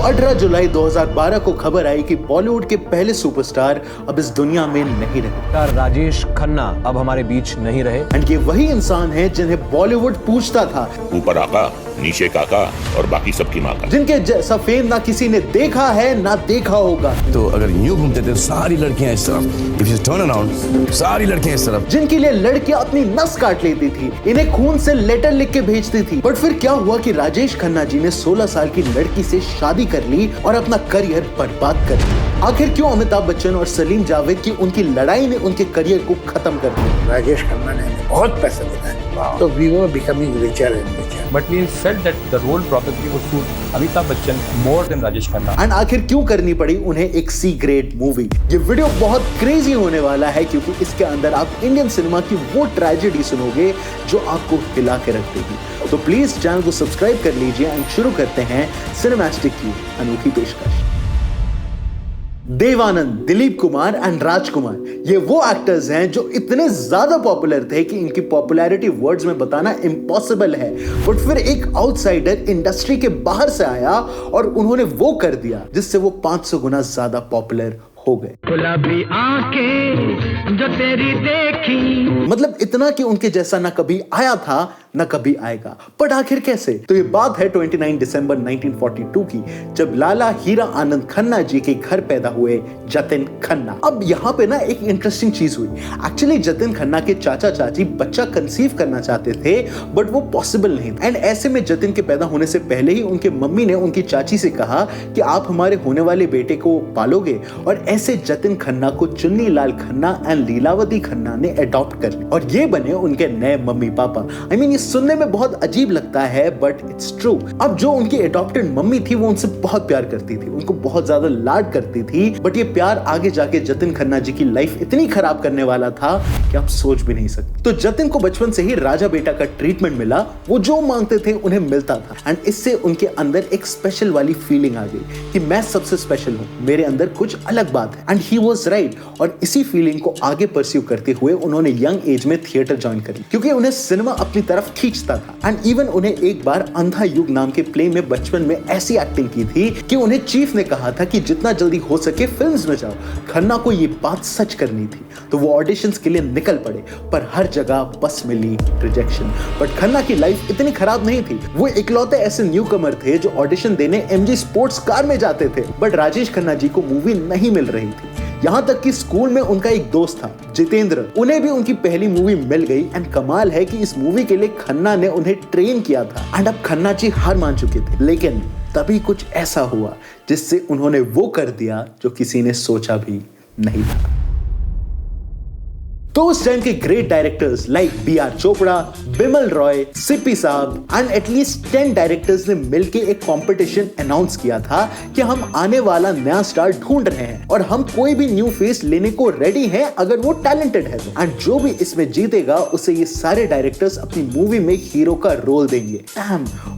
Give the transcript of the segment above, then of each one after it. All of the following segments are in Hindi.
18 जुलाई 2012 को खबर आई कि बॉलीवुड के पहले सुपरस्टार अब इस दुनिया में नहीं रहे। राजेश खन्ना अब हमारे बीच नहीं रहे। एंड ये वही इंसान है जिन्हें बॉलीवुड पूछता था, ऊपर आका, नीचे काका और बाकी सबकी माँ का। जिनके जैसा फेम ना किसी ने देखा है ना देखा होगा। तो अगर यूं घूमते थे सारी लड़कियां इस तरफ, इफ यू टर्न अराउंड सारी लड़कियां इस तरफ। जिनके लिए लड़कियां अपनी नस काट लेती थी, इन्हें खून से लेटर लिख के भेजती थी। बट फिर क्या हुआ कि राजेश खन्ना जी ने 16 साल की लड़की से शादी कर ली और अपना करियर बर्बाद कर दिया। आखिर क्यों अमिताभ बच्चन और सलीम जावेद की उनकी लड़ाई ने उनके करियर को खत्म कर दिया? राजेश खन्ना ने बहुत पैसा दिया, तो we were becoming richer and richer. But we felt that the role probably would suit Amitabh Bachchan more than Rajesh Khanna. And आखिर क्यों करनी पड़ी उन्हें एक सी ग्रेड मूवी? ये वीडियो बहुत क्रेजी होने वाला है क्योंकि इसके अंदर आप इंडियन सिनेमा की वो ट्रेजेडी सुनोगे जो आपको हिला के रख देगी। तो प्लीज चैनल को सब्सक्राइब कर लीजिए एंड शुरू करते हैं सिनेमैस्टिक की अनोखी पेशकश। देव आनंद, दिलीप कुमार एंड राजकुमार, ये वो एक्टर्स हैं जो इतने ज्यादा पॉपुलर थे कि इनकी पॉपुलैरिटी वर्ड्स में बताना इम्पॉसिबल है। बट फिर एक आउटसाइडर इंडस्ट्री के बाहर से आया और उन्होंने वो कर दिया जिससे वो 500 गुना ज्यादा पॉपुलर हो गए। गुलाबी आंखें जो तेरी देखी, मतलब इतना कि उनके जैसा ना कभी आया था ना कभी आएगा। बट आखिर कैसे? तो ये बात है 29 दिसंबर 1942 की, जब लाला हीरा आनंद खन्ना जी के घर पैदा हुए जतिन खन्ना। अब यहाँ पे ना एक इंटरेस्टिंग चीज हुई। एक्चुअली जतिन खन्ना के चाचा चाची बच्चा कंसीव करना चाहते थे बट वो पॉसिबल नहीं। एंड ऐसे में जतिन के पैदा होने से पहले ही उनके मम्मी ने उनकी चाची से कहा कि आप हमारे होने वाले बेटे को पालोगे। और ऐसे जतिन खन्ना को चुन्नी लाल खन्ना एंड लीलावती खन्ना ने अडॉप्ट कर लिया और ये बने उनके नए मम्मी पापा। आई मीन सुनने में बहुत अजीब लगता है बट इट्स ट्रू। अब जो उनकी अडॉप्टेड मम्मी थी वो उनसे बहुत प्यार करती थी, उनको बहुत ज्यादा लाड करती थी। बट ये प्यार आगे जाके जतिन खन्ना जी की लाइफ इतनी खराब करने वाला था कि आप सोच भी नहीं सकते। तो जतिन को बचपन से ही राजा बेटा का ट्रीटमेंट मिला, वो जो मांगते थे उन्हें मिलता था। एंड इससे उनके अंदर एक स्पेशल वाली फीलिंग आ गई कि मैं सबसे स्पेशल हूँ, मेरे अंदर कुछ अलग बात है। And he was right. और इसी फीलिंग को आगे परस्यू करते हुए उन्होंने यंग एज में थिएटर ज्वाइन करी क्योंकि उन्हें सिनेमा अपनी तरफ खींचता था। एंड इवन उन्हें एक बार अंधा युग नाम के प्ले में बचपन में ऐसी एक्टिंग की थी कि उन्हें चीफ ने कहा था कि जितना जल्दी हो सके फिल्म्स में जाओ। खन्ना को ये बात सच करनी थी तो वो ऑडिशंस के लिए निकल पड़े, पर हर जगह बस मिली रिजेक्शन। बट खन्ना की लाइफ इतनी खराब नहीं थी। वो इकलौते ऐसे न्यू कमर थे जो ऑडिशन देने MG स्पोर्ट्स कार में जाते थे। बट राजेश खन्ना जी को मूवी नहीं मिल रही थी। यहाँ तक कि स्कूल में उनका एक दोस्त था जितेंद्र, उन्हें भी उनकी पहली मूवी मिल गई। एंड कमाल है कि इस मूवी के लिए खन्ना ने उन्हें ट्रेन किया था। एंड अब खन्ना जी हार मान चुके थे, लेकिन तभी कुछ ऐसा हुआ जिससे उन्होंने वो कर दिया जो किसी ने सोचा भी नहीं था। तो उस टाइम के great directors like BR Chopra, Bimal Roy, Sippy साहब एंड एटलीस्ट 10 डायरेक्टर्स ने मिलकर एक कंपटीशन अनाउंस किया था कि हम आने वाला नया स्टार ढूंढ रहे हैं और हम कोई भी न्यू फेस लेने को रेडी हैं अगर वो टैलेंटेड है तो। एंड जो भी इसमें जीतेगा उसे ये सारे डायरेक्टर्स अपनी मूवी में हीरो का रोल देंगे।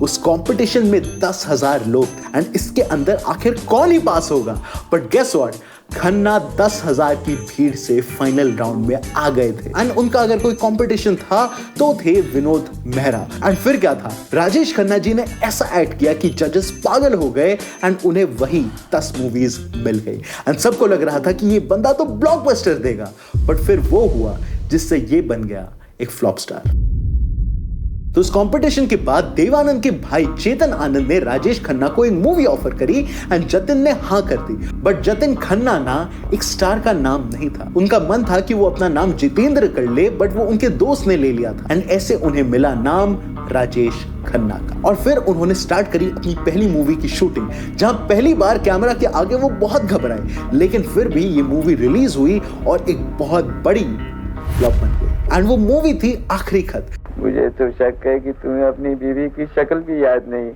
उस कंपटीशन में 10,000 लोग एंड इसके अंदर आखिर कौन ही पास होगा? बट गेस व्हाट, खन्ना 10,000 की भीड़ से फाइनल राउंड में आ गए थे। एंड उनका अगर कोई कंपटीशन था तो थे विनोद मेहरा। एंड फिर क्या था, राजेश खन्ना जी ने ऐसा एक्ट किया कि जजेस पागल हो गए एंड उन्हें वही 10 मूवीज मिल गई। एंड सबको लग रहा था कि ये बंदा तो ब्लॉकबस्टर देगा। बट फिर वो हुआ जिससे ये बन गया एक फ्लॉप स्टार। तो उस कंपटीशन के बाद देवानंद के भाई चेतन आनंद ने राजेश खन्ना को एक मूवी ऑफर करी एंड जतिन ने हाँ कर दी। बट जतिन खन्ना ना एक स्टार का नाम नहीं था। उनका मन था कि वो अपना नाम जितेंद्र कर ले, बट वो उनके दोस्त ने ले लिया था। एंड ऐसे उन्हें मिला नाम राजेश खन्ना का। और फिर उन्होंने स्टार्ट करी अपनी पहली मूवी की शूटिंग, जहां पहली बार कैमरा के आगे वो बहुत घबराए। लेकिन फिर भी ये मूवी रिलीज हुई और एक बहुत बड़ी फ्लॉप बन गई। एंड वो मूवी थी आखिरी खत। मुझे तो शक है कि तुम्हें अपनी बीवी की शक्ल भी याद नहीं,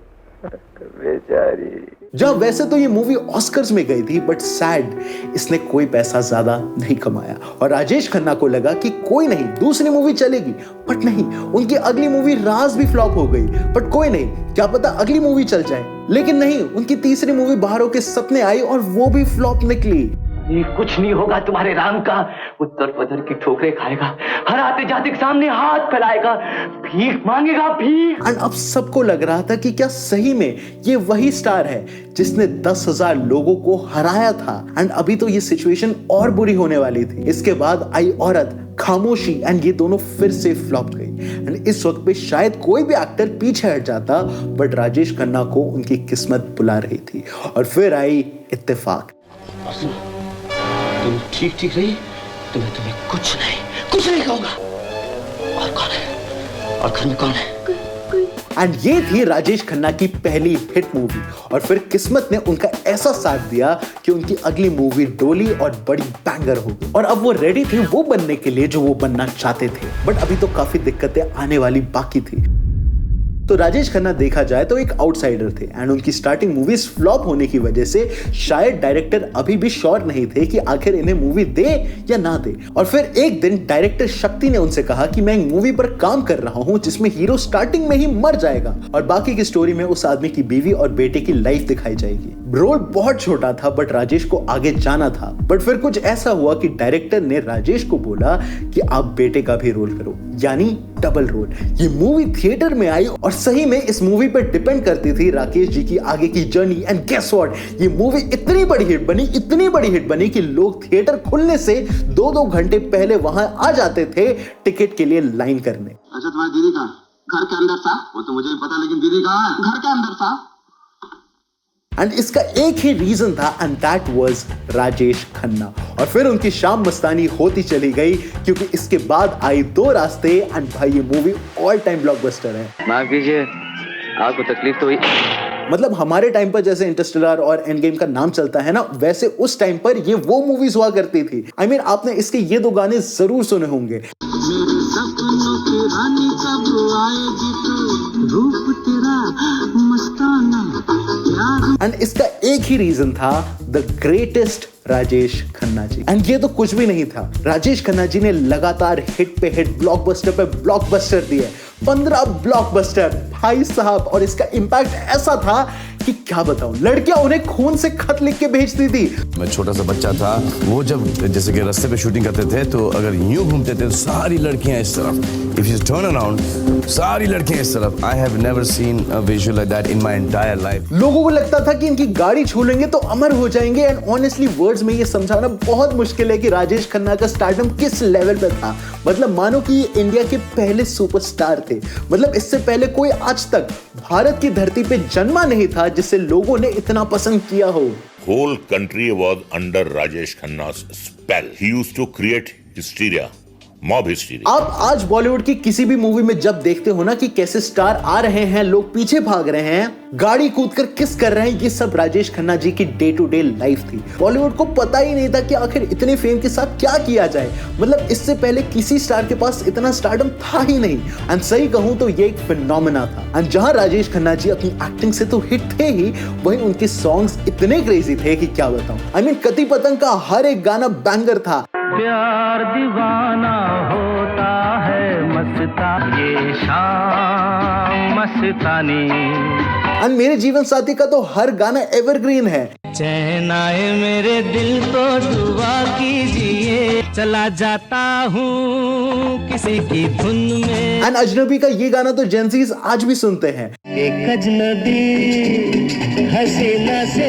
बेचारी। जब वैसे तो ये मूवी ऑस्कर्स में गई थी बट सैड, इसने कोई पैसा ज्यादा नहीं कमाया। और राजेश खन्ना को लगा कि कोई नहीं, दूसरी मूवी चलेगी। बट नहीं, उनकी अगली मूवी राज भी फ्लॉप हो गई। बट कोई नहीं, क्या पता अगली मूवी चल जाए। लेकिन नहीं, उनकी तीसरी मूवी बहारों के सपने आई और वो भी फ्लॉप निकली। ये कुछ नहीं होगा तुम्हारे राम का। उत्तर पदर की ठोकरें खाएगा, हर आते जाते के सामने हाथ फैलाएगा, भीख मांगेगा भीख। एंड अब सबको लग रहा था कि क्या सही में ये वही स्टार है जिसने 10,000 लोगों को हराया था। एंड अभी तो ये सिचुएशन और बुरी होने वाली थी। इसके बाद आई औरत, खामोशी, एंड ये दोनों फिर से फ्लॉप गई। एंड इस वक्त पे शायद कोई भी एक्टर पीछे हट जाता, बट राजेश खन्ना को उनकी किस्मत बुला रही थी। और फिर आई इत्तेफाक। तुम ठीक रही तो मैं तुम्हें कुछ नहीं कहूंगा। और कौन है? और घर में कौन है? एंड ये थी राजेश खन्ना की पहली हिट मूवी। और फिर किस्मत ने उनका ऐसा साथ दिया कि उनकी अगली मूवी डोली और बड़ी बैंगर हो गई। और अब वो रेडी थे वो बनने के लिए जो वो बनना चाहते थे, बट अभी तो काफी दिक्कतें आने वाली बाकी थी। तो राजेश खन्ना देखा जाए तो एक आउटसाइडर थे एंड उनकी स्टार्टिंग मूवीज फ्लॉप होने की वजह से शायद डायरेक्टर अभी भी श्योर नहीं थे कि आखिर इन्हें मूवी दे या ना दे। और फिर एक दिन डायरेक्टर शक्ति ने उनसे कहा कि मैं एक मूवी पर काम कर रहा हूं जिसमें हीरो स्टार्टिंग में ही मर जाएगा और बाकी की स्टोरी में उस आदमी की बीवी और बेटे की लाइफ दिखाई जाएगी। रोल बहुत छोटा था बट राजेश को आगे जाना था। बट फिर कुछ ऐसा हुआ कि डायरेक्टर ने राजेश को बोला कि आप बेटे का भी रोल करो, यानी डबल रोल। ये मूवी थिएटर में आई और सही में इस मूवी पर डिपेंड करती थी राकेश जी की आगे की जर्नी। एंड गेस व्हाट, ये मूवी इतनी बड़ी हिट बनी कि लोग थिएटर खुलने से 2-2 घंटे पहले वहां आ जाते थे टिकट के लिए लाइन करने। अच्छा, तुम्हारी दीदी कहाँ? घर के अंदर था। वो तो मुझे भी पता, लेकिन दीदी कहाँ है? घर के अंदर था। एंड इसका एक ही रीजन था and that was Rajesh Khanna. और फिर उनकी शाम मस्तानी होती चली गई क्योंकि इसके बाद आई दो रास्ते। एंड भाई ये मूवी ऑल टाइम ब्लॉकबस्टर है। माफ कीजिए, आपको तकलीफ तो हुई? मतलब हमारे टाइम पर जैसे इंटरस्टेलर और एंड गेम का नाम चलता है ना, वैसे उस टाइम पर ये वो मूवीज हुआ करती थी। I mean, आपने इसके ये 2 गाने जरूर सुने होंगे। एंड इसका एक ही रीजन था, the greatest Rajesh Khanna ji. And ये तो कुछ भी नहीं था, राजेश खन्ना जी ने लगातार हिट पे हिट, ब्लॉकबस्टर पे ब्लॉकबस्टर दिए, 15 ब्लॉकबस्टर भाई साहब। और इसका इम्पैक्ट ऐसा था कि क्या बताऊं, लड़कियां उन्हें खून से खत लिख के भेजती थी। मैं छोटा सा बच्चा था, वो जब जैसे कि रास्ते पे शूटिंग करते थे तो अगर यूं घूमते थे तो सारी लड़कियां इस तरफ, इफ यू टर्न अराउंड सारी लड़कियां इस तरफ। I have never seen a visual like that in my entire life. लोगों को लगता था कि इनकी गाड़ी छू लेंगे तो अमर हो जाएंगे। एंड ऑनेस्टली वर्ड्स में ये समझाना बहुत मुश्किल है कि राजेश खन्ना का स्टारडम किस लेवल पे था। मतलब मानो कि ये इंडिया के पहले सुपरस्टार थे। मतलब इससे पहले कोई आज तक भारत की धरती पे जन्मा नहीं था जिसे लोगों ने इतना पसंद किया हो। Whole country was under Rajesh Khanna's spell. He used to create hysteria. Mob history. आप आज बॉलीवुड की किसी भी मूवी में जब देखते हो ना कि कैसे स्टार आ रहे हैं, लोग पीछे भाग रहे हैं, गाड़ी कूदकर किस कर रहे हैं, ये सब राजेश खन्ना जी की डे टू डे लाइफ थी। बॉलीवुड को पता ही नहीं था कि आखिर इतने फेम के साथ क्या किया जाए। मतलब इससे पहले किसी स्टार के पास इतना स्टारडम था ही नहीं। एंड सही कहूं तो ये एक फिनोमेना था। एंड जहां राजेश खन्ना जी अपनी एक्टिंग से तो हिट थे ही, वहीं उनके सॉन्ग्स इतने क्रेजी थे कि क्या बताऊं। आई मीन कति पतंग का हर एक गाना बैंगर था। प्यार दीवाना होता है मस्ता, ये शाम मस्तानी। और मेरे जीवन साथी का तो हर गाना एवरग्रीन है। चैन आए मेरे दिल को दुआ कीजिए, चला जाता हूँ किसी की धुन में। एंड अजनबी का ये गाना तो जेंजीज आज भी सुनते हैं। एक अजनबी हसीना से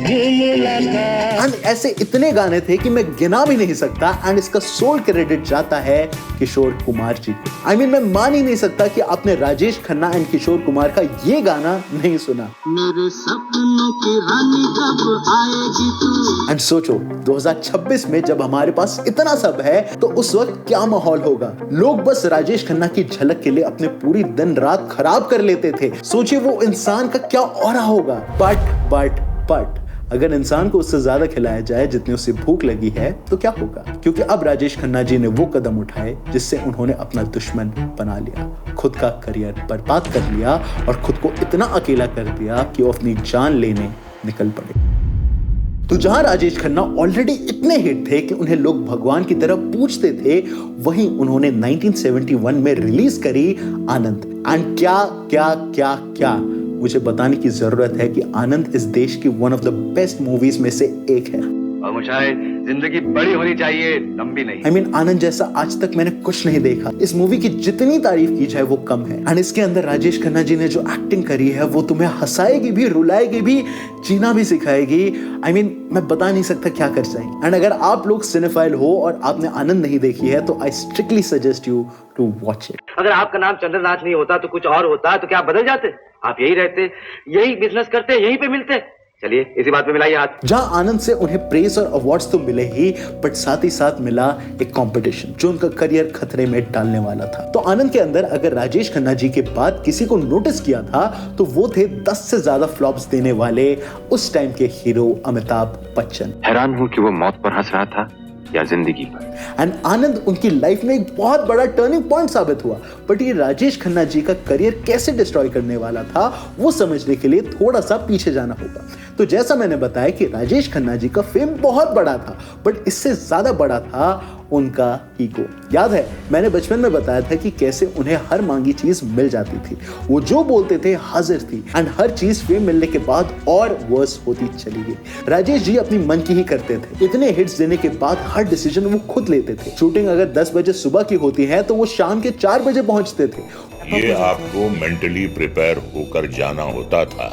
मुलाकात। एंड ऐसे इतने गाने थे कि मैं गिना भी नहीं सकता। एंड इसका सोल क्रेडिट जाता है किशोर कुमार जी को। आई मीन मैं मान ही नहीं सकता कि आपने राजेश खन्ना एंड किशोर कुमार का ये गाना नहीं सुना। मेरे सपनों की रानी कब आएगी तू। एंड सोचो 2026 में जब हमारे पास इतना सब है तो उस वक्त क्या माहौल होगा। लोग बस राजेश खन्ना की झलक के लिए अपने पूरी दिन रात खराब कर लेते थे। सोचिए वो इंसान का क्या ऑरा होगा। बट अगर इंसान को उससे ज्यादा खिलाया जाए जितनी उसे भूख लगी है तो क्या होगा। क्योंकि अब राजेश खन्ना जी ने वो कदम उठाए जिससे उन्होंने अपना दुश्मन बना लिया, खुद का करियर बर्बाद कर लिया और खुद को इतना अकेला कर दिया कि वो अपनी जान लेने निकल पड़े। तो जहां राजेश खन्ना ऑलरेडी इतने हिट थे कि उन्हें लोग भगवान की तरह पूजते थे, वहीं उन्होंने 1971 में रिलीज करी आनंद। एंड क्या मुझे बताने की जरूरत है कि आनंद इस देश की one of the best movies में से एक है। और मुझे जिंदगी बड़ी होनी चाहिए, लंबी नहीं। I mean, आनंद जैसा आज तक मैंने कुछ नहीं देखा। इस मूवी की जितनी तारीफ की जाए वो कम है। एंड इसके अंदर राजेश खन्ना जी ने जो एक्टिंग करी है वो तुम्हें हंसाएगी भी, रुलाएगी भी, जीना भी सिखाएगी। I mean, मैं बता नहीं सकता क्या कर जाए। एंड अगर आप लोग सिनेफाइल हो और आपने आनंद नहीं देखी है तो I strictly suggest you to watch it. अगर आपका नाम चंद्रनाथ नहीं होता तो कुछ और होता, तो क्या बदल जाते? आप यही रहते, यही बिजनेस करते, यहीं पे मिलते। चलिए इसी बात पे मिलाइए हाथ। जहां आनंद से उन्हें प्रेज और अवार्ड्स तो मिले ही, बट साथ ही साथ मिला एक कंपटीशन जो उनका करियर खतरे में डालने वाला था। तो आनंद के अंदर अगर राजेश खन्ना जी के बाद किसी को नोटिस किया था तो वो थे 10 से ज्यादा फ्लॉप्स देने वाले उस टाइम के हीरो अमिताभ बच्चन। हैरान हूँ कि वो मौत पर हंस रहा था या जिंदगी पर। एंड आनंद उनकी लाइफ में एक बहुत बड़ा टर्निंग पॉइंट साबित हुआ, बट ये राजेश खन्ना जी का करियर कैसे डिस्ट्रॉय करने वाला था वो समझने के लिए थोड़ा सा पीछे जाना होगा। तो जैसा मैंने बताया कि राजेश खन्ना जी का फेम बहुत बड़ा था, बट इससे ज्यादा बड़ा था उनका ईगो। याद है मैंने बचपन में बताया था कि कैसे उन्हें हर मांगी चीज मिल जाती थी, वो जो बोलते थे हाजिर थी, एंड हर चीज फेम मिलने के बाद और वर्स होती चली गई। राजेश जी अपनी मन की ही करते थे। इतने हिट्स देने के बाद हर डिसीजन वो खुद लेते थे। शूटिंग अगर 10 बजे सुबह की होती है तो वो शाम के 4 बजे पहुंचते थे। ये आपको मेंटली प्रिपेयर होकर जाना होता था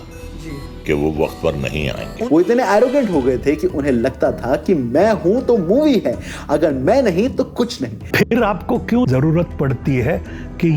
कि वो वक्त पर नहीं आएंगे। वो इतने एरोगेंट हो गए थे कि उन्हें लगता था कि मैं हूं तो मूवी है, अगर मैं नहीं तो कुछ नहीं। फिर आपको क्यों जरूरत पड़ती है कि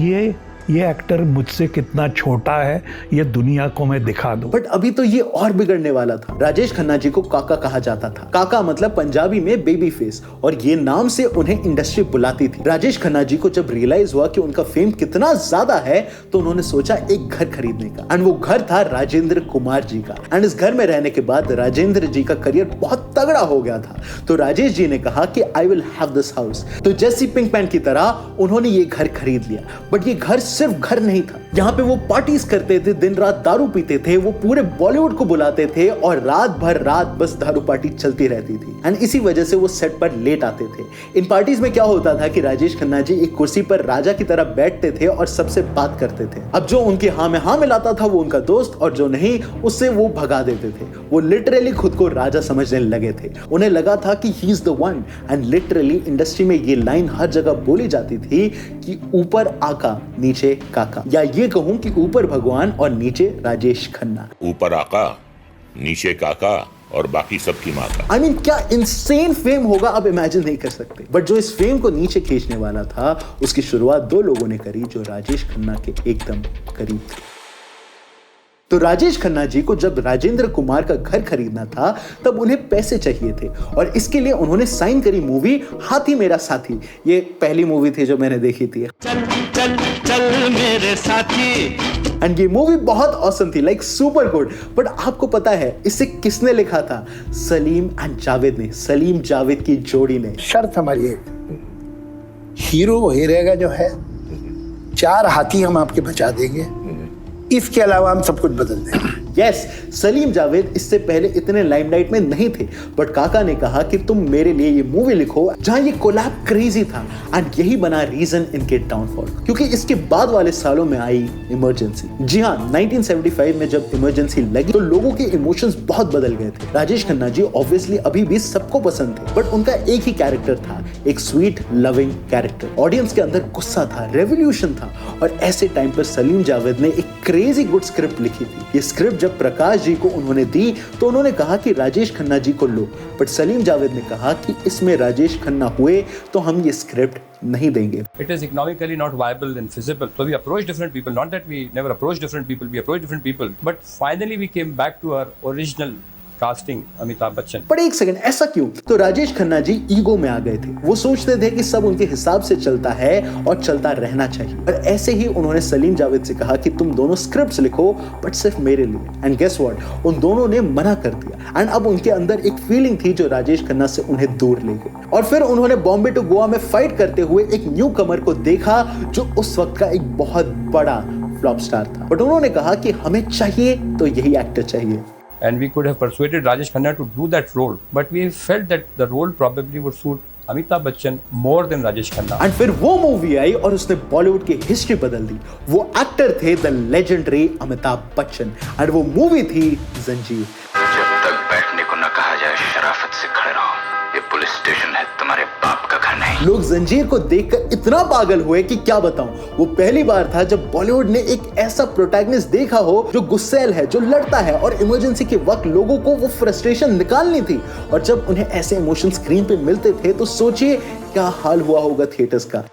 ये एक्टर मुझसे कितना छोटा है, ये दुनिया को मैं दिखा दूं। बट अभी तो ये और बिगड़ने वाला था। राजेश खन्ना जी को काका कहा जाता था। काका मतलब पंजाबी में बेबी फेस, और ये नाम से उन्हें इंडस्ट्री बुलाती थी। राजेश खन्ना जी को जब रियलाइज हुआ कि उनका फेम कितना ज्यादा है तो उन्होंने सोचा एक घर खरीदने का, एंड वो घर था राजेंद्र कुमार जी का। एंड इस घर में रहने के बाद राजेंद्र जी का करियर बहुत तगड़ा हो गया था। तो राजेश जी ने कहा कि I will have this house. तो जैसी पिंक पैंट की तरह उन्होंने ये घर खरीद लिया। बट ये घर सिर्फ घर नहीं था, यहाँ पे वो पार्टीज करते थे, दिन रात दारू पीते थे, वो पूरे बॉलीवुड को बुलाते थे और रात भर रात बस दारू पार्टी चलती रहती थी। एंड इसी वजह से वो सेट पर लेट आते थे। इन पार्टीज में क्या होता था कि राजेश खन्ना जी एक कुर्सी पर राजा की तरह बैठते थे और सबसे बात करते थे। अब जो उनके हाँ में हाँ मिलाता था वो उनका दोस्त, और जो नहीं उससे वो भगा देते थे। वो लिटरली खुद को राजा समझने लगे थे। उन्हें लगा था कि he is the one, and literally industry में ये लाइन हर जगह बोली जाती थी कि ऊपर आका नीचे काका, या ये कहूं कि ऊपर भगवान और नीचे राजेश खन्ना। ऊपर आका नीचे काका और बाकी सबकी माँ का। I mean, क्या इंसेन फेम होगा आप इमेजिन नहीं कर सकते। बट जो इस फेम को नीचे खींचने वाला था उसकी शुरुआत 2 लोगों ने करी जो राजेश खन्ना के एकदम करीब थे। तो राजेश खन्ना जी को जब राजेंद्र कुमार का घर खरीदना था तब उन्हें पैसे चाहिए थे, और इसके लिए उन्होंने साइन करी मूवी हाथी मेरा साथी। ये पहली मूवी थी जो मैंने देखी थी। चल चल चल मेरे साथी। एंड ये मूवी बहुत ऑसम थी, लाइक सुपर गुड। बट आपको पता है इसे किसने लिखा था? सलीम एंड जावेद ने, सलीम जावेद की जोड़ी ने। शर्त हमारी है, हीरो हीरेगा जो है 4 हाथी हम आपके बचा देंगे, इसके अलावा हम सब कुछ बदल देंगे। यस, सलीम जावेद इससे पहले इतने लाइमलाइट में नहीं थे, बट काका ने कहा कि तुम मेरे लिए ये मूवी लिखो, जहां ये कोलैब क्रेजी था। एंड यही बना रीजन इनके डाउनफॉल, क्योंकि इसके बाद वाले सालों में आई इमरजेंसी। जी हाँ, 1975 में जब इमरजेंसी लगी तो लोगों के इमोशंस बहुत बदल गए थे। राजेश खन्ना जी ऑब्वियसली अभी भी सबको पसंद थे, बट उनका एक ही कैरेक्टर था, एक स्वीट लविंग कैरेक्टर। ऑडियंस के अंदर गुस्सा था, रेवोल्यूशन था, और ऐसे टाइम पर सलीम जावेद ने एक क्रेजी गुड स्क्रिप्ट लिखी थी। ये स्क्रिप्ट जब प्रकाश जी को उन्होंने दी तो उन्होंने कहा कि राजेश खन्ना जी को लो, बट सलीम जावेद ने कहा कि इसमें राजेश खन्ना हुए तो हम ये स्क्रिप्ट नहीं देंगे। It is economically not viable and feasible. So we approached different people. Not that we never approached different people. We approached different people. But finally we came back to our original casting Amitabh Bachchan. पर एक सेकंड, ऐसा क्यों? तो राजेश खन्ना जी ईगो में आ गए थे। वो सोचते थे कि सब उनके हिसाब से चलता है और चलता रहना चाहिए। पर ऐसे ही उन्होंने सलीम जावेद से कहा कि तुम दोनों स्क्रिप्ट्स लिखो, बट सिर्फ मेरे लिए। एंड गेस व्हाट, उन दोनों ने मना कर दिया। एंड अब उनके अंदर एक फीलिंग थी जो राजेश खन्ना से उन्हें दूर ले गई। और फिर उन्होंने बॉम्बे टू गोवा में फाइट करते हुए एक न्यू कमर को देखा जो उस वक्त का एक बहुत बड़ा फ्लॉप स्टार था। बट उन्होंने कहा कि हमें चाहिए तो यही एक्टर चाहिए। And we could have persuaded Rajesh Khanna to do that role, but we felt that the role probably would suit Amitabh Bachchan more than Rajesh Khanna. And फिर वो मूवी आई और उसने बॉलीवुड की हिस्ट्री बदल दी। वो एक्टर थे द लेजेंडरी अमिताभ बच्चन, और वो मूवी थी जंजीर। जब तक बैठने को न कहा जाए है शराफत से खड़े रहो। ये पुलिस स्टेशन है, तुम्हारे बाप का घर नहीं। लोग जंजीर को देखकर इतना पागल हुए कि क्या बताऊं। वो पहली बार था जब बॉलीवुड ने एक ऐसा प्रोटैगनिस्ट देखा हो जो गुस्सैल है, जो लड़ता है और इमरजेंसी के वक्त लोगों को वो फ्रस्ट्रेशन निकालनी थी। और जब उन्हें ऐसे इमोशन स्क्रीन पे मिलते थे तो सोचिए क्या हाल हुआ होगा थिएटर्स का।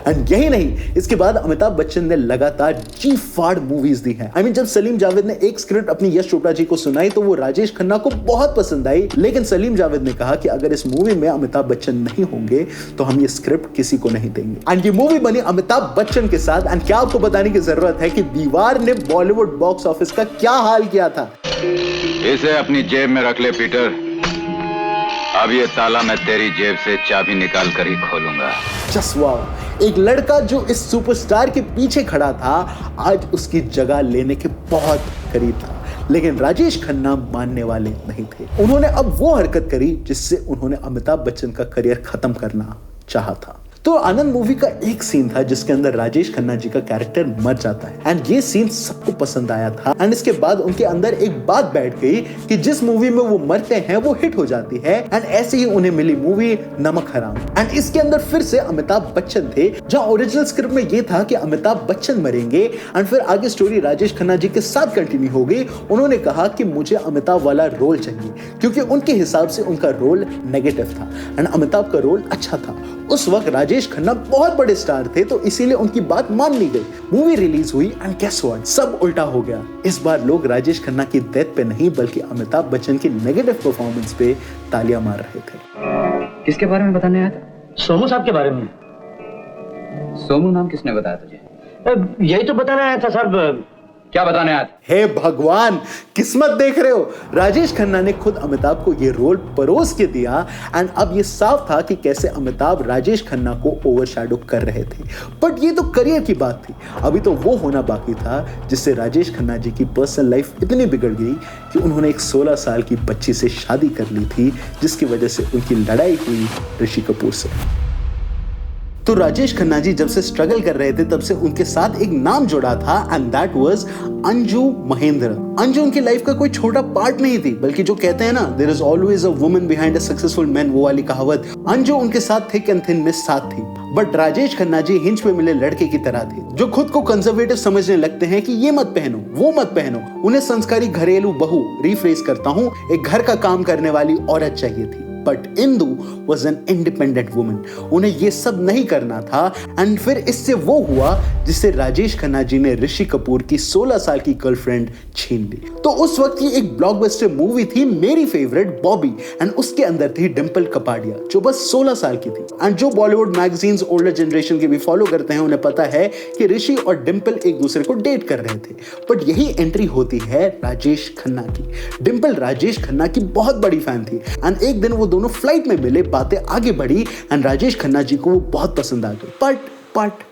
एंड यही नहीं, इसके बाद अमिताभ बच्चन ने लगातार जी फाड़ मूवीज दी हैं। जब सलीम जावेद ने एक स्क्रिप्ट अपनी यश चोपड़ा जी को सुनाई तो वो राजेश खन्ना को बहुत पसंद आई, लेकिन सलीम जावेद ने कहा कि अगर इस मूवी में अमिताभ बच्चन नहीं होंगे तो हम ये स्क्रिप्ट किसी को नहीं देंगे। एंड ये मूवी बनी अमिताभ बच्चन के साथ। एंड क्या आपको बताने की जरूरत है कि दीवार ने बॉलीवुड बॉक्स ऑफिस का क्या हाल किया था। इसे अपनी जेब में रख ले पीटर। अब ये ताला मैं तेरी जेब से चाबी निकाल कर ही खोलूंगा। जस्ट वाओ, एक लड़का जो इस सुपरस्टार के पीछे खड़ा था आज उसकी जगह लेने के बहुत करीब था, लेकिन राजेश खन्ना मानने वाले नहीं थे। उन्होंने अब वो हरकत करी जिससे उन्होंने अमिताभ बच्चन का करियर खत्म करना चाहा था। तो आनंद मूवी का एक सीन था जिसके अंदर राजेश खन्ना जी का कैरेक्टर मर जाता है एंड ये सीन सबको पसंद आया था। एंड इसके बाद उनके अंदर एक बात बैठ गई कि जिस मूवी में वो मरते हैं वो हिट हो जाती है। एंड ऐसे ही उन्हें मिली मूवी नमक हराम। एंड इसके अंदर फिर से अमिताभ बच्चन थे, जहां ओरिजिनल स्क्रिप्ट में ये था कि अमिताभ बच्चन मरेंगे एंड फिर आगे स्टोरी राजेश खन्ना जी के साथ कंटिन्यू हो गई। उन्होंने कहा कि मुझे अमिताभ वाला रोल चाहिए क्योंकि उनके हिसाब से उनका रोल नेगेटिव था एंड अमिताभ का रोल अच्छा था। उस वक्त राजेश खन्ना बहुत बड़े स्टार थे तो इसीलिए उनकी बात मान ली गई। मूवी रिलीज हुई एंड गेस व्हाट, सब उल्टा हो गया। इस बार लोग राजेश खन्ना की डेथ पे नहीं बल्कि अमिताभ बच्चन की नेगेटिव परफॉर्मेंस पे तालियां मार रहे थे। किसके बारे में बताने आया था? सोमू साहब के बारे में। सोमू नाम किसने बताया तुझे? यही तो बताने आया था साहब। क्या बताने आया था? हे भगवान, किस्मत देख रहे हो। राजेश खन्ना ने खुद अमिताभ को ये रोल परोस के दिया एंड अब ये साफ था कि कैसे अमिताभ राजेश खन्ना को ओवरशैडो कर रहे थे। बट ये तो करियर की बात थी, अभी तो वो होना बाकी था जिससे राजेश खन्ना जी की पर्सनल लाइफ इतनी बिगड़ गई कि उन्होंने एक 16 साल की बच्ची से शादी कर ली थी जिसकी वजह से उनकी लड़ाई हुई ऋषि कपूर से। तो राजेश खन्ना जी जब से स्ट्रगल कर रहे थे तब से उनके साथ एक नाम जुड़ा था and that was Anju Mahendra. Anju उनकी लाइफ का कोई छोटा पार्ट नहीं थी, बल्कि जो कहते हैं ना there is always a woman behind a successful man, वो वाली कहावत। अंजू उनके साथ थिक एंड थिन में साथ थी। बट राजेश खन्ना जी हिंज पे मिले लड़के की तरह थे जो खुद को कंजर्वेटिव समझने लगते हैं कि ये मत पहनो वो मत पहनो। उन्हें संस्कारी घरेलू बहू, रीफ्रेज करता हूँ, एक घर का काम करने वाली औरत चाहिए थी। But Indu was an independent woman, उन्हें ये सब नहीं करना था। एंड फिर इससे वो हुआ जिससे राजेश खन्ना जी ने ऋषि कपूर की 16 साल की गर्लफ्रेंड छीन ली। तो उस वक्त की एक ब्लॉकबस्टर मूवी थी मेरी फेवरेट बॉबी एंड उसके अंदर थी डिंपल कपाडिया जो बस 16 साल की थी। एंड जो बॉलीवुड मैगजीन्स ओल्डर जनरेशन के भी फॉलो करते हैं उन्हें पता है कि ऋषि और डिंपल एक दूसरे को डेट कर रहे थे। बट यही एंट्री होती है राजेश खन्ना की। डिंपल राजेश खन्ना की बहुत बड़ी फैन थी एंड एक दिन वो दोनों फ्लाइट में मिले, बातें आगे बढ़ी एंड राजेश खन्ना जी को वो बहुत पसंद आ गई।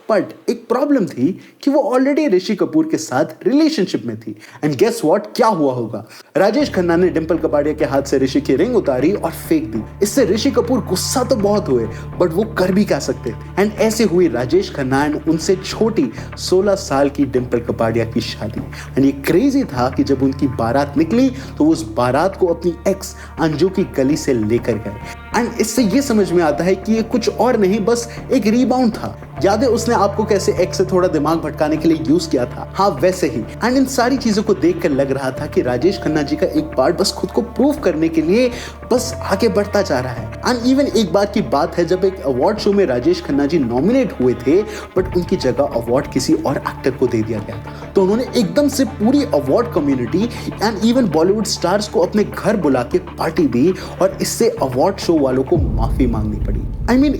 बट एक प्रॉब्लम थी कि वो ऑलरेडी ऋषि कपूर के साथ रिलेशनशिप में थी। एंड गेस व्हाट, क्या हुआ होगा? राजेश खन्ना ने डिंपल कपाडिया के हाथ से ऋषि की रिंग उतारी और फेंक दी। इससे ऋषि कपूर गुस्सा तो बहुत हुए बट वो कर भी क्या सकते थे। एंड ऐसे हुई राजेश खन्ना एंड उनसे छोटी 16 साल की डिंपल कपाडिया की शादी। एंड ये क्रेजी था कि जब उनकी बारात निकली तो उस बारात को अपनी एक्स अंजू की गली से लेकर गए। एंड इससे ये समझ में आता है कि ये कुछ और नहीं, बस एक रिबाउंड था। याद है उसने आपको कैसे एक्स से थोड़ा दिमाग भटकाने के लिए यूज किया था? हाँ, वैसे ही। एंड इन सारी चीजों को देखकर लग रहा था कि राजेश खन्ना जी का एक पार्ट बस खुद को प्रूव करने के लिए बस आगे बढ़ता जा रहा है। एंड इवन एक बार की बात है जब एक अवार्ड शो में राजेश खन्ना जी नॉमिनेट हुए थे बट उनकी जगह अवार्ड किसी और एक्टर को दे दिया गया था। तो उन्होंने एकदम से पूरी award community and even Bollywood stars को अपने घर बुला के पार्टी दी और इससे अवार्ड शो वालों को माफी मांगनी पड़ी।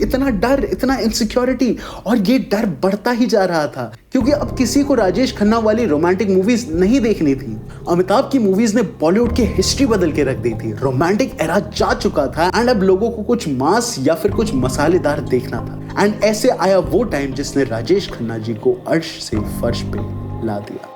इतना डर, इतना इनसिक्योरिटी, और ये डर बढ़ता ही जा रहा था क्योंकि अब किसी को राजेश खन्ना वाली रोमांटिक मूवीज नहीं देखनी थी। अमिताभ की मूवीज ने बॉलीवुड की हिस्ट्री बदल के रख दी थी। रोमांटिक एरा जा चुका था एंड अब लोगों को कुछ मास या फिर कुछ मसालेदार देखना था। एंड ऐसे आया वो टाइम जिसने राजेश खन्ना जी को अर्श से फर्श पे ला दिया।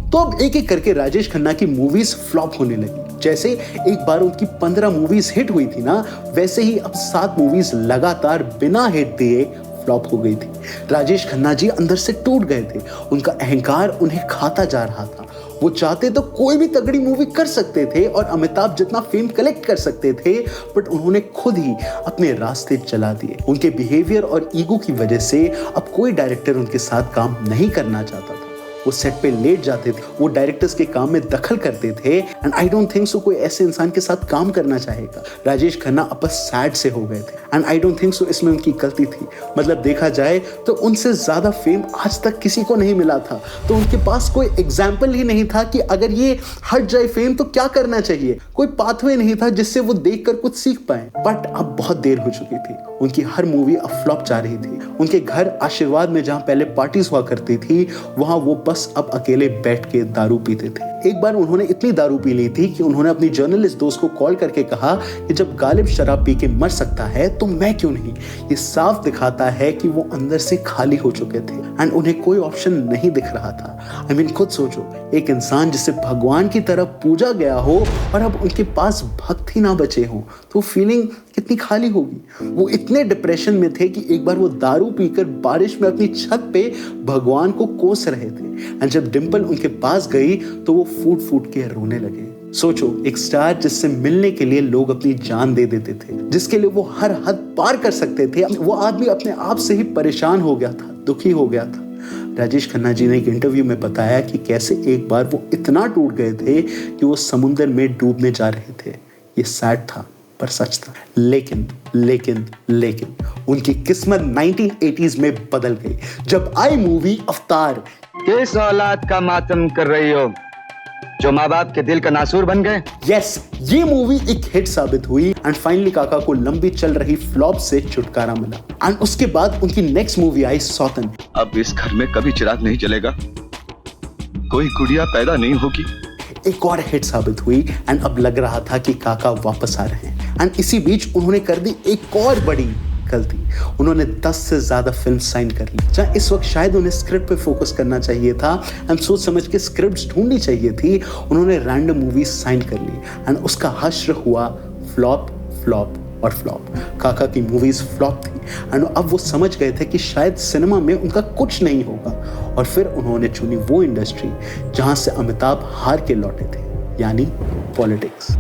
तो अब एक एक करके राजेश खन्ना की मूवीज फ्लॉप होने लगी। जैसे एक बार उनकी 15 मूवीज हिट हुई थी ना, वैसे ही अब 7 मूवीज लगातार बिना हिट दिए फ्लॉप हो गई थी। राजेश खन्ना जी अंदर से टूट गए थे, उनका अहंकार उन्हें खाता जा रहा था वो चाहते तो कोई भी तगड़ी मूवी कर सकते थे और अमिताभ जितना फेम कलेक्ट कर सकते थे, बट उन्होंने खुद ही अपने रास्ते चला दिए। उनके बिहेवियर और ईगो की वजह से अब कोई डायरेक्टर उनके साथ काम नहीं करना चाहता था। वो सेट पे लेट जाते थे, वो डायरेक्टर्स के काम में दखल करते थे, and I don't think so कोई ऐसे इंसान के साथ काम करना चाहेगा। राजेश खन्ना अब सैड से हो गए थे, and I don't think so इसमें उनकी गलती थी। मतलब देखा जाए तो उनसे ज्यादा फेम आज तक किसी को नहीं मिला था, तो उनके पास कोई एग्जाम्पल ही नहीं था कि अगर ये हट जाए फेम तो क्या करना चाहिए। कोई पाथवे नहीं था जिससे वो देखकर कुछ सीख पाए। बट अब बहुत देर हो चुकी थी, उनकी हर मूवी अब फ्लॉप जा रही थी। उनके घर आशीर्वाद में जहां पहले पार्टीज हुआ करती थी, वहां वो बस अब अकेले बैठ के दारू पीते थे। एक बार उन्होंने इतनी दारू पी ली थी कि उन्होंने अपनी जर्नलिस्ट दोस्त को कॉल करके कहा कि जब गालिब शराब पी के मर सकता है तो मैं क्यों नहीं। ये साफ दिखाता है कि वो अंदर से खाली हो चुके थे एंड उन्हें कोई ऑप्शन नहीं दिख रहा था। आई मीन खुद सोचो, एक इंसान जिसे भगवान की तरफ पूजा गया हो और अब उनके पास भक्त ही ना बचे हो, तो फीलिंग कितनी खाली होगी। वो इतने डिप्रेशन में थे कि एक बार वो दारू पीकर बारिश में अपनी छत पे भगवान को कोस रहे थे, एंड जब डिंपल उनके पास गई तो वो फूट फूट के रोने लगे। सोचो, एक स्टार जिससे मिलने के लिए लोग अपनी जान दे देते थे, जिसके लिए वो हर हद पार कर सकते थे, वो आदमी अपने आप से ही परेशान हो गया था, दुखी हो गया था। राजेश खन्ना जी ने एक इंटरव्यू में बताया कि कैसे एक बार वो इतना टूट गए थे कि वो समुद्र में डूबने जा रहे थे। ये सैड था पर सच था। लेकिन लेकिन लेकिन उनकी किस्मत 1980s में बदल गई जब आई मूवी अवतार। किस औलाद का मातम कर रही हो जो माँ बाप के दिल का नासूर बन गए? यस, ये मूवी एक हिट साबित हुई एंड फाइनली काका को लंबी चल रही फ्लॉप से छुटकारा मिला। एंड उसके बाद उनकी नेक्स्ट मूवी आई सौतन। अब इस घर में कभी चिराग नहीं जलेगा, कोई गुड़िया पैदा नहीं होगी। एक और हिट साबित हुई एंड अब लग रहा था कि काका वापस आ रहे हैं। एंड इसी बीच उन्होंने कर दी एक और बड़ी गलती। उन्होंने 10 से ज्यादा फिल्म साइन कर ली, जहां इस वक्त शायद उन्हें स्क्रिप्ट पे फोकस करना चाहिए था एंड सोच समझ के स्क्रिप्ट्स ढूंढनी चाहिए थी। उन्होंने रैंडम मूवीज साइन कर ली एंड उसका हश्र हुआ फ्लॉप फ्लॉप और फ्लॉप। काका की मूवीज फ्लॉप थी एंड अब वो समझ गए थे कि शायद सिनेमा में उनका कुछ नहीं होगा, और फिर उन्होंने चुनी वो इंडस्ट्री जहां से अमिताभ हार के लौटे थे, यानी पॉलिटिक्स।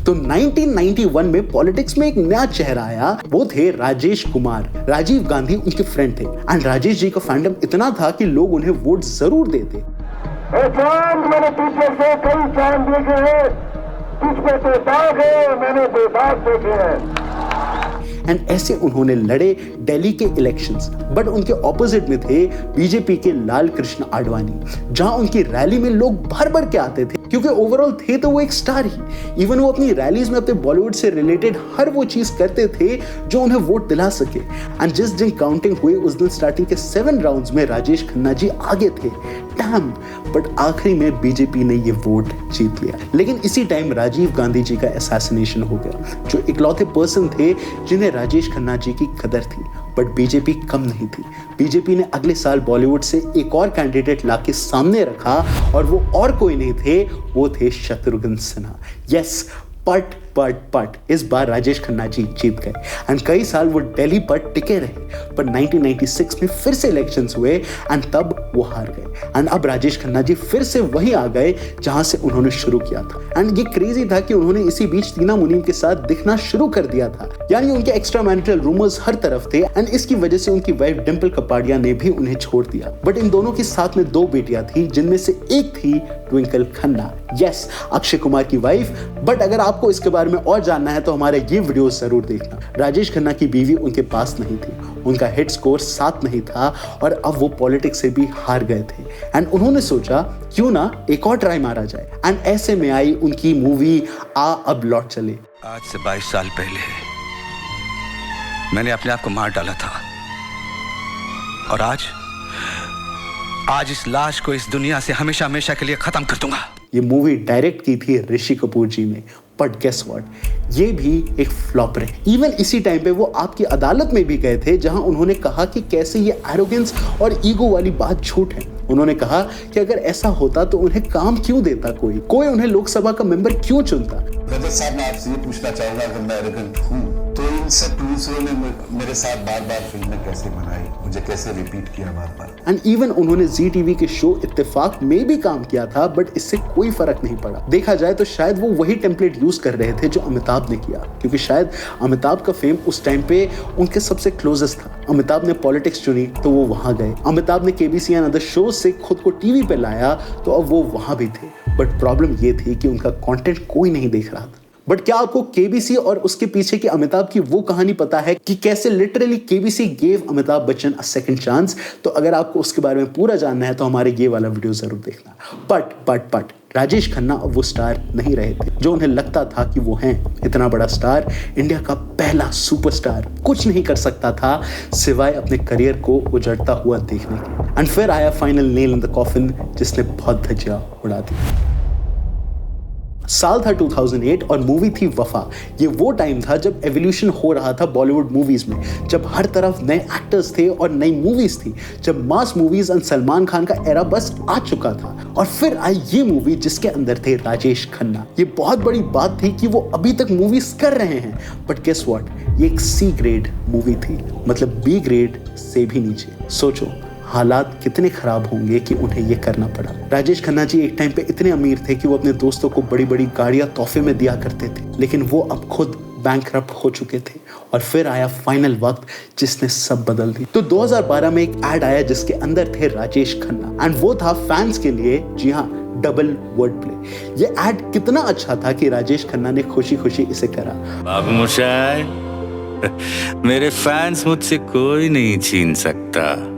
तो 1991 में पॉलिटिक्स में एक नया चेहरा आया, वो थे राजेश कुमार। राजीव गांधी उनके फ्रेंड थे एंड राजेश जी का फैंडम इतना था कि लोग उन्हें वोट जरूर देते। चांद मैंने पीछे से कई चांद देखे हैं, तुझ पे तो दाग है, मैंने बेदाग देखे हैं। एंड ऐसे उन्होंने लड़े दिल्ली के इलेक्शंस, बट उनके ऑपोजिट में थे बीजेपी के लाल कृष्ण आडवाणी, जहां उनकी रैली में लोग भर भर के आते थे क्योंकि ओवरऑल थे तो वो एक स्टार ही। इवन वो अपनी रैलीज में अपने बॉलीवुड से रिलेटेड हर वो चीज करते थे जो उन्हें वोट दिला सके। एंड जिस दिन काउंटिंग हुई उस दिन स्टार्टिंग के 7 राउंड्स में राजेश खन्ना जी आगे थे, डैम, बट आखिरी में बीजेपी ने ये वोट जीत लिया। लेकिन इसी टाइम राजीव गांधी जी का असैसिनेशन हो गया, जो इकलौते पर्सन थे जिन्हें राजेश खन्ना जी की कदर थी। बट बीजेपी कम नहीं थी। बीजेपी ने अगले साल बॉलीवुड से एक और कैंडिडेट लाके सामने रखा और वो और कोई नहीं थे, वो थे शत्रुघ्न सिन्हा। यस, बट इस बार राजेश खन्ना जी जीत गए एंड कई साल वो दिल्ली पर टिके रहे। पर 1996 में फिर से इलेक्शंस हुए एंड तब वो हार गए एंड अब राजेश खन्ना जी फिर से वहीं आ गए जहां से उन्होंने शुरू किया था। एंड ये क्रेजी था कि उन्होंने इसी बीच टीना मुनीम के साथ दिखना शुरू कर दिया था, यानी उनके एक्स्ट्रा मैरिटल रूमर्स हर तरफ थे एंड इसकी वजह से उनकी वाइफ डिंपल कपाड़िया ने भी उन्हें छोड़ दिया। बट इन दोनों के साथ में 2 बेटियां थी, जिनमें से एक थी ट्विंकल खन्ना, यस, अक्षय कुमार की वाइफ। बट अगर आपको इसके बारे में और जानना है तो हमारा ये वीडियो जरूर देखना। राजेश खन्ना की बीवी उनके पास नहीं थी, उनका हिट स्कोर 7 नहीं था और अब वो पॉलिटिक्स से भी हार गए थे एंड उन्होंने सोचा क्यों ना एक और ट्राई मारा जाए। एंड ऐसे में आई उनकी मूवी आ अब लौट चले। आज से 22 साल पहले मैंने अपने आप को मार डाला था और आज इस लाश को इस दुनिया से हमेशा हमेशा के लिए खत्म कर दूंगा। ये मूवी डायरेक्ट की थी ऋषि कपूर जी ने, बट गेस व्हाट, ये भी एक फ्लॉप रही। इवन इसी टाइम पे वो आपकी अदालत में भी गए थे जहां उन्होंने कहा कि कैसे ये एरोगेंस और ईगो वाली बात झूठ है। उन्होंने कहा कि अगर ऐसा होता तो उन्हें काम क्यों देता, कोई उन्हें लोकसभा का मेंबर क्यों चुनता। ब्रदर साहब, मैं आपसे ये पूछना चाहूंगा, अगर मैं एरोगेंट हूं तो इन सब प्रोड्यूसरों ने मेरे साथ बार बार फिल्में कैसे बनाई, मुझे कैसे रिपीट किया बार बार। एंड इवन उन्होंने जी टीवी के शो इत्तेफाक में भी काम किया था, बट इससे कोई फर्क नहीं पड़ा। देखा जाए तो शायद वो वही टेम्पलेट यूज कर रहे थे जो अमिताभ ने किया, क्योंकि शायद अमिताभ का फेम उस टाइम पे उनके सबसे क्लोजेस्ट था। अमिताभ ने पॉलिटिक्स चुनी तो वो वहां गए। अमिताभ ने केबीसी एंड अदर शो से खुद को टीवी पे लाया तो अब वो वहां भी थे। बट प्रॉब्लम ये थी कि उनका कंटेंट कोई नहीं देख रहा था। बट क्या आपको केबीसी और उसके पीछे के अमिताभ की वो कहानी पता है कि कैसे literally KBC gave Amitabh Bachchan a second chance? तो अगर आपको उसके बारे में पूरा जानना है तो हमारे ये वाला वीडियो जरूर देखना। बट राजेश खन्ना अब वो स्टार नहीं रहे थे जो उन्हें लगता था कि वो हैं। इतना बड़ा स्टार, इंडिया का पहला सुपरस्टार, कुछ नहीं कर सकता था सिवाय अपने करियर को उजड़ता हुआ देखने के। एंड फिर आया final nail in the coffin, जिसने बहुत धज्जियां उड़ा दी। साल था 2008 और मूवी थी वफा। ये वो टाइम था जब एवोल्यूशन हो रहा था बॉलीवुड मूवीज में, जब हर तरफ नए एक्टर्स थे और नई मूवीज थी, जब मास मूवीज और सलमान खान का एरा बस आ चुका था। और फिर आई ये मूवी जिसके अंदर थे राजेश खन्ना। ये बहुत बड़ी बात थी कि वो अभी तक मूवीज कर रहे हैं, बट गेस व्हाट, ये एक सी ग्रेड मूवी थी, मतलब बी ग्रेड से भी नीचे। सोचो हालात कितने खराब होंगे कि उन्हें यह करना पड़ा। राजेश खन्ना जी एक टाइम पे इतने अमीर थे कि वो अपने दोस्तों को बड़ी बड़ी गाड़ियां तोहफे में दिया करते थे, लेकिन वो अब खुद बैंकरप्ट हो चुके थे। और फिर आया फाइनल वक्त जिसने सब बदल दी। तो 2012 में एक एड आया जिसके अंदर थे राजेश खन्ना, एंड वो था फैंस के लिए, जी हाँ, डबल वर्ड प्ले। ये एड कितना अच्छा था कि राजेश खन्ना ने खुशी खुशी इसे करा। बाबू मोशाय, मेरे फैंस मुझसे कोई नहीं छीन सकता।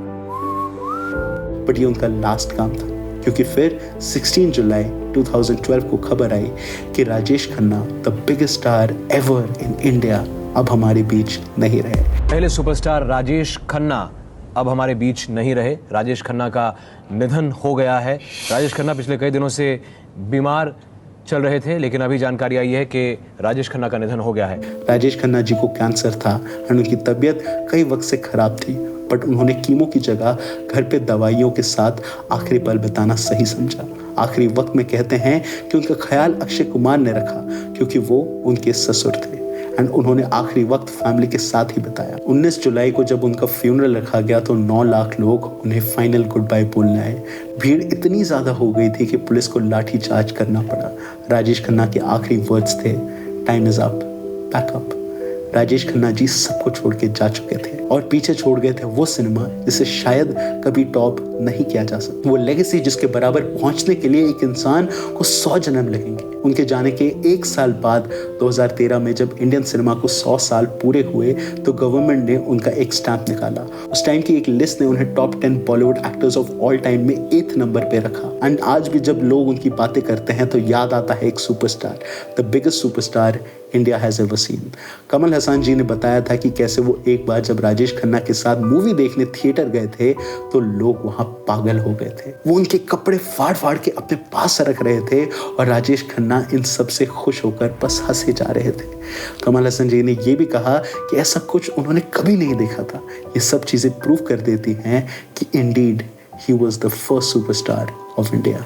बट ये उनका लास्ट काम था, क्योंकि फिर 16 जुलाई 2012 को खबर आई कि Rajesh Khanna, the biggest star ever in India, अब हमारे बीच नहीं रहे। पहले सुपरस्टार राजेश खन्ना अब हमारे बीच नहीं रहे। राजेश खन्ना का निधन हो गया है। राजेश खन्ना पिछले कई दिनों से बीमार चल रहे थे, लेकिन अभी जानकारी आई है कि राजेश खन्ना का निधन हो गया है। राजेश खन्ना जी को कैंसर था और उनकी तबीयत कई वक्त से खराब थी, बट उन्होंने कीमो की जगह घर पे दवाइयों के साथ आखिरी पल बिताना सही समझा। आखिरी वक्त में कहते हैं कि उनका ख्याल अक्षय कुमार ने रखा, क्योंकि वो उनके ससुर थे, एंड उन्होंने आखिरी वक्त फैमिली के साथ ही बिताया। 19 जुलाई को जब उनका फ्यूनरल रखा गया तो 9 लाख लोग उन्हें फाइनल गुड बाय बोलने आए। भीड़ इतनी ज्यादा हो गई थी कि पुलिस को लाठीचार्ज करना पड़ा। राजेश खन्ना के आखिरी वर्ड्स थे, time is up, pack up. Rajesh Khanna ji सबको छोड़ के जा चुके थे और पीछे छोड़ गए थे वो सिनेमा जिसे शायद कभी टॉप नहीं किया जा सकता। वो लेगेसी जिसके बराबर पहुंचने के लिए एक इंसान को 100 जन्म लगेंगे। उनके जाने के 1 साल बाद 2013 में जब इंडियन सिनेमा को 100 साल पूरे हुए तो गवर्नमेंट ने उनका एक स्टैंप निकाला। उस टाइम की एक लिस्ट ने उन्हें top 10 Bollywood actors of all time में 8th नंबर पे रखा। एंड आज भी जब लोग उनकी बातें करते हैं तो याद आता है एक superstar, the biggest superstar India has ever seen. Kamal Haasan ji ने बताया था कि कैसे वो एक बार जब राजेश खन्ना के साथ मूवी देखने थिएटर गए थे तो लोग वहां पागल हो गए थे। वो उनके कपड़े फाड़ फाड़ के अपने पास रख रहे थे और राजेश खन्ना इन सब से खुश होकर बस हंसे जा रहे थे। कमल हसन जी ने यह भी कहा कि ऐसा कुछ उन्होंने कभी नहीं देखा था। ये सब चीजें प्रूव कर देती हैं कि Indeed he was the first superstar of India.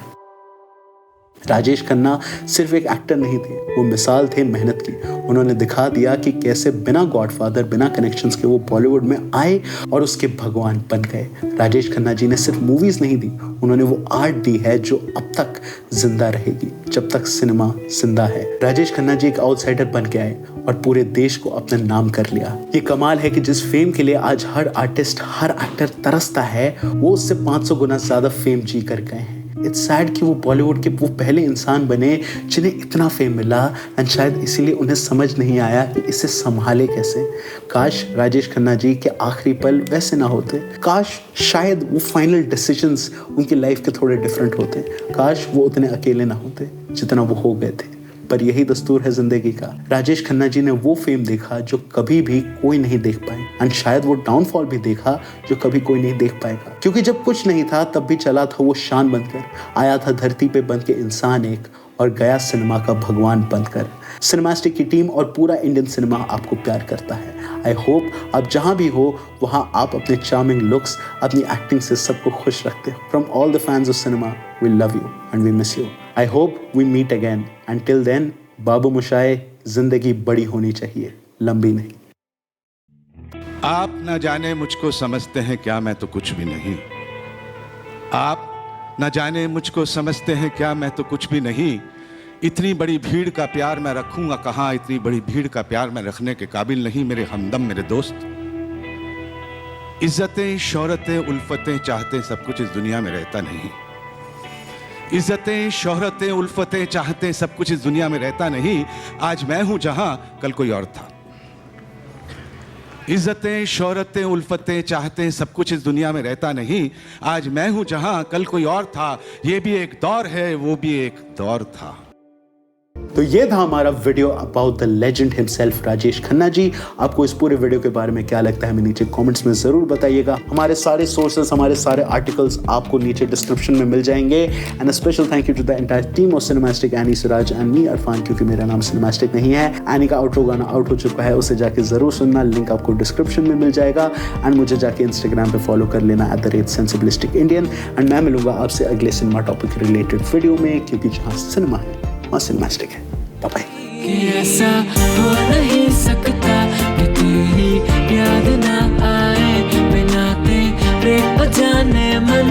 Rajesh Khanna सिर्फ एक एक्टर नहीं थे, वो मिसाल थे मेहनत की। उन्होंने दिखा दिया कि कैसे बिना गॉडफादर, बिना कनेक्शंस के वो बॉलीवुड में आए और उसके भगवान बन गए। राजेश खन्ना जी ने सिर्फ मूवीज नहीं दी, उन्होंने वो आर्ट दी है जो अब तक जिंदा रहेगी, जब तक सिनेमा जिंदा है। राजेश खन्ना जी एक आउटसाइडर बन के आए और पूरे देश को अपना नाम कर लिया। ये कमाल है कि जिस फेम के लिए आज हर आर्टिस्ट, हर एक्टर तरसता है, वो उससे 500 गुना ज्यादा फेम जी कर गए हैं। इट्स सैड कि वो बॉलीवुड के वो पहले इंसान बने जिन्हें इतना फेम मिला, एंड शायद इसीलिए उन्हें समझ नहीं आया कि इसे संभाले कैसे। काश राजेश खन्ना जी के आखिरी पल वैसे ना होते। काश शायद वो फाइनल डिसीजंस उनकी लाइफ के थोड़े डिफरेंट होते। काश वो उतने अकेले ना होते जितना वो हो गए थे। पर यही दस्तूर है जिंदगी का। राजेश खन्ना जी ने वो फेम देखा जो कभी भी कोई नहीं देख पाए, एंड शायद वो डाउनफॉल भी देखा जो कभी कोई नहीं देख पाएगा। क्योंकि जब कुछ नहीं था तब भी चला था वो शान बनकर, आया था धरती पे बन के इंसान एक, और गया सिनेमा का भगवान बनकर। सिनेमास्टिक की टीम और पूरा इंडियन सिनेमा आपको प्यार करता है। आई होप आप जहां भी हो वहां आप अपने चार्मिंग लुक्स, अपनी एक्टिंग से सबको खुश रखते हो। From all the fans of cinema, we love you and we miss you. I hope we meet again. Until then, बाबू मोशाय, जिंदगी बड़ी होनी चाहिए, लंबी नहीं। आप न जाने मुझको समझते हैं क्या, मैं तो कुछ भी नहीं। आप न जाने मुझको समझते हैं क्या, मैं तो कुछ भी नहीं। इतनी बड़ी भीड़ का प्यार मैं रखूंगा कहाँ, इतनी बड़ी भीड़ का प्यार मैं रखने के काबिल नहीं मेरे हमदम मेरे दोस्त। इज्जतें शोहरतें उल्फतें चाहते सब कुछ इस दुनिया में रहता नहीं। इज्जतें शोहरतें उल्फतें चाहते सब कुछ इस दुनिया में रहता नहीं। आज मैं हूं जहां कल कोई और था। इज्जतें शोहरतें उल्फतें चाहते सब कुछ इस दुनिया में रहता नहीं। आज मैं हूं जहां कल कोई और था। ये भी एक दौर है, वो भी एक दौर था। तो ये था हमारा video about the legend himself Rajesh Khanna ji. आपको इस पूरे वीडियो के बारे में क्या लगता है हमें नीचे कमेंट्स में जरूर बताइएगा। हमारे सारे सोर्सेस, हमारे सारे आर्टिकल्स आपको नीचे डिस्क्रिप्शन में मिल जाएंगे। And special thank you to the entire team of Cinemastic, एनी सिराज एंड मी अरफान, क्योंकि मेरा नाम सिनेमैस्टिक नहीं है। एनी का आउटरो गाना आउट हो चुका है, उसे जाके जरूर सुनना, लिंक आपको डिस्क्रिप्शन में मिल जाएगा। एंड मुझे जाके इंस्टाग्राम पे फॉलो कर लेना @sensibilistic_Indian। एंड मैं मिलूंगा आपसे अगले सिनेमा टॉपिक रिलेटेड वीडियो में, क्योंकि जहां सिनेमा है वहां सिनेमैस्टिक है। बाय कि ऐसा हो नहीं सकता कि तेरी याद ना आए, बिना तेरे अजाने मन